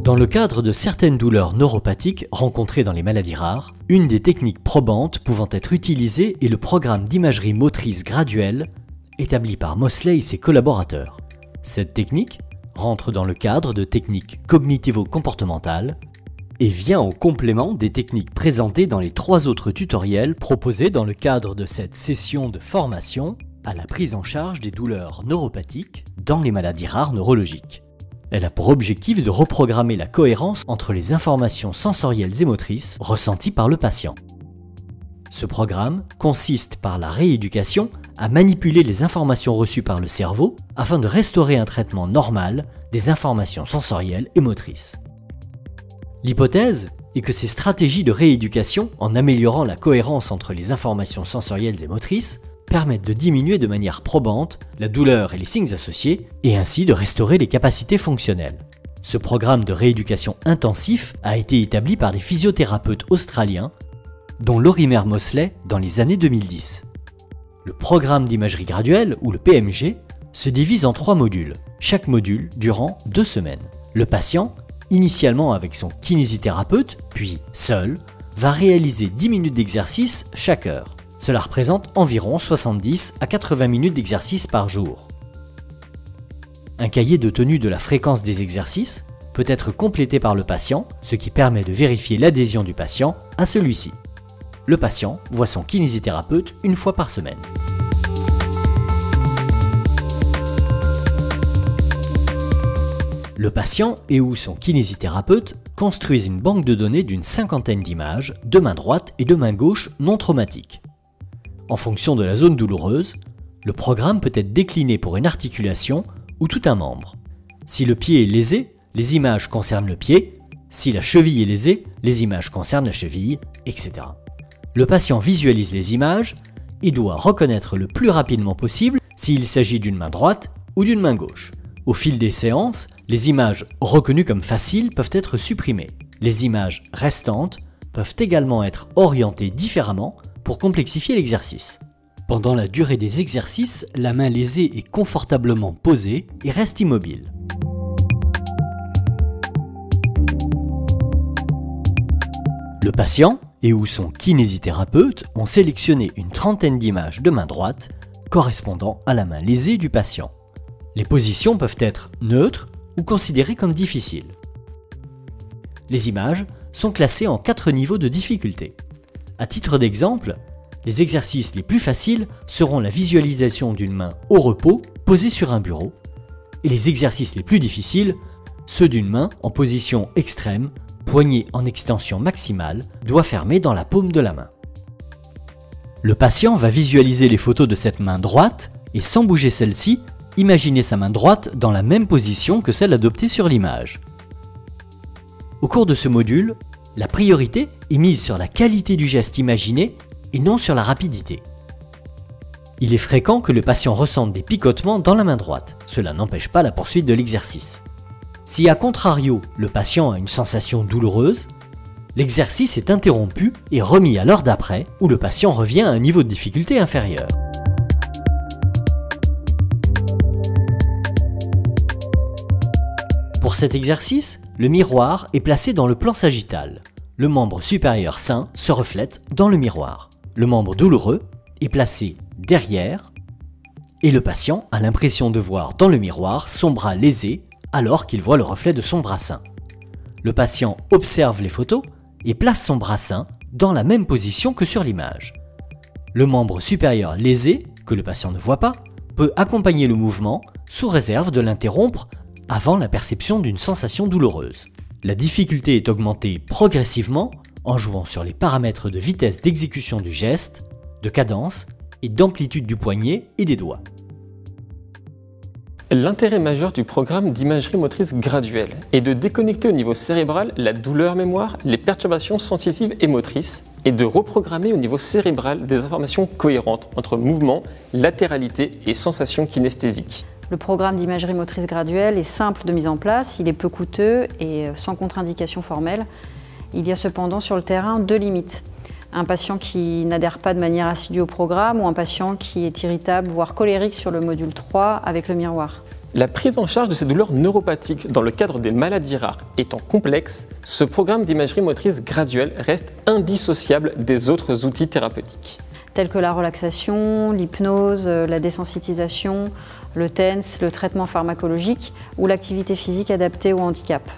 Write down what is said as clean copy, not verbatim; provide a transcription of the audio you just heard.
Dans le cadre de certaines douleurs neuropathiques rencontrées dans les maladies rares, une des techniques probantes pouvant être utilisée est le programme d'imagerie motrice graduelle établi par Mosley et ses collaborateurs. Cette technique rentre dans le cadre de techniques cognitivo-comportementales et vient en complément des techniques présentées dans les 3 autres tutoriels proposés dans le cadre de cette session de formation à la prise en charge des douleurs neuropathiques dans les maladies rares neurologiques. Elle a pour objectif de reprogrammer la cohérence entre les informations sensorielles et motrices ressenties par le patient. Ce programme consiste par la rééducation à manipuler les informations reçues par le cerveau afin de restaurer un traitement normal des informations sensorielles et motrices. L'hypothèse est que ces stratégies de rééducation, en améliorant la cohérence entre les informations sensorielles et motrices, permettent de diminuer de manière probante la douleur et les signes associés, et ainsi de restaurer les capacités fonctionnelles. Ce programme de rééducation intensif a été établi par des physiothérapeutes australiens, dont Lorimer Mosley dans les années 2010. Le programme d'imagerie graduelle, ou le PMG, se divise en 3 modules, chaque module durant 2 semaines. Le patient, initialement avec son kinésithérapeute, puis seul, va réaliser 10 minutes d'exercice chaque heure. Cela représente environ 70 à 80 minutes d'exercice par jour. Un cahier de tenue de la fréquence des exercices peut être complété par le patient, ce qui permet de vérifier l'adhésion du patient à celui-ci. Le patient voit son kinésithérapeute 1 fois par semaine. Le patient et ou son kinésithérapeute construisent une banque de données d'une 50aine d'images de main droite et de main gauche non traumatiques. En fonction de la zone douloureuse, le programme peut être décliné pour une articulation ou tout un membre. Si le pied est lésé, les images concernent le pied. Si la cheville est lésée, les images concernent la cheville, etc. Le patient visualise les images et doit reconnaître le plus rapidement possible s'il s'agit d'une main droite ou d'une main gauche. Au fil des séances, les images reconnues comme faciles peuvent être supprimées. Les images restantes peuvent également être orientées différemment pour complexifier l'exercice. Pendant la durée des exercices, la main lésée est confortablement posée et reste immobile. Le patient et ou son kinésithérapeute ont sélectionné une 30aine d'images de main droite correspondant à la main lésée du patient. Les positions peuvent être neutres ou considérées comme difficiles. Les images sont classées en 4 niveaux de difficulté. À titre d'exemple, les exercices les plus faciles seront la visualisation d'une main au repos posée sur un bureau, et les exercices les plus difficiles, ceux d'une main en position extrême, poignée en extension maximale, doigt fermé dans la paume de la main. Le patient va visualiser les photos de cette main droite et sans bouger celle-ci, imaginer sa main droite dans la même position que celle adoptée sur l'image. Au cours de ce module, la priorité est mise sur la qualité du geste imaginé et non sur la rapidité. Il est fréquent que le patient ressente des picotements dans la main droite. Cela n'empêche pas la poursuite de l'exercice. Si à contrario, le patient a une sensation douloureuse, l'exercice est interrompu et remis à l'heure d'après où le patient revient à un niveau de difficulté inférieur. Pour cet exercice, le miroir est placé dans le plan sagittal. Le membre supérieur sain se reflète dans le miroir. Le membre douloureux est placé derrière et le patient a l'impression de voir dans le miroir son bras lésé alors qu'il voit le reflet de son bras sain. Le patient observe les photos et place son bras sain dans la même position que sur l'image. Le membre supérieur lésé, que le patient ne voit pas, peut accompagner le mouvement sous réserve de l'interrompre avant la perception d'une sensation douloureuse. La difficulté est augmentée progressivement en jouant sur les paramètres de vitesse d'exécution du geste, de cadence et d'amplitude du poignet et des doigts. L'intérêt majeur du programme d'imagerie motrice graduelle est de déconnecter au niveau cérébral la douleur-mémoire, les perturbations sensitives et motrices et de reprogrammer au niveau cérébral des informations cohérentes entre mouvement, latéralité et sensations kinesthésiques. Le programme d'imagerie motrice graduelle est simple de mise en place, il est peu coûteux et sans contre-indication formelle. Il y a cependant sur le terrain 2 limites. Un patient qui n'adhère pas de manière assidue au programme ou un patient qui est irritable, voire colérique sur le module 3 avec le miroir. La prise en charge de ces douleurs neuropathiques dans le cadre des maladies rares étant complexe, ce programme d'imagerie motrice graduelle reste indissociable des autres outils thérapeutiques. Tels que la relaxation, l'hypnose, la désensitisation, le TENS, le traitement pharmacologique ou l'activité physique adaptée au handicap.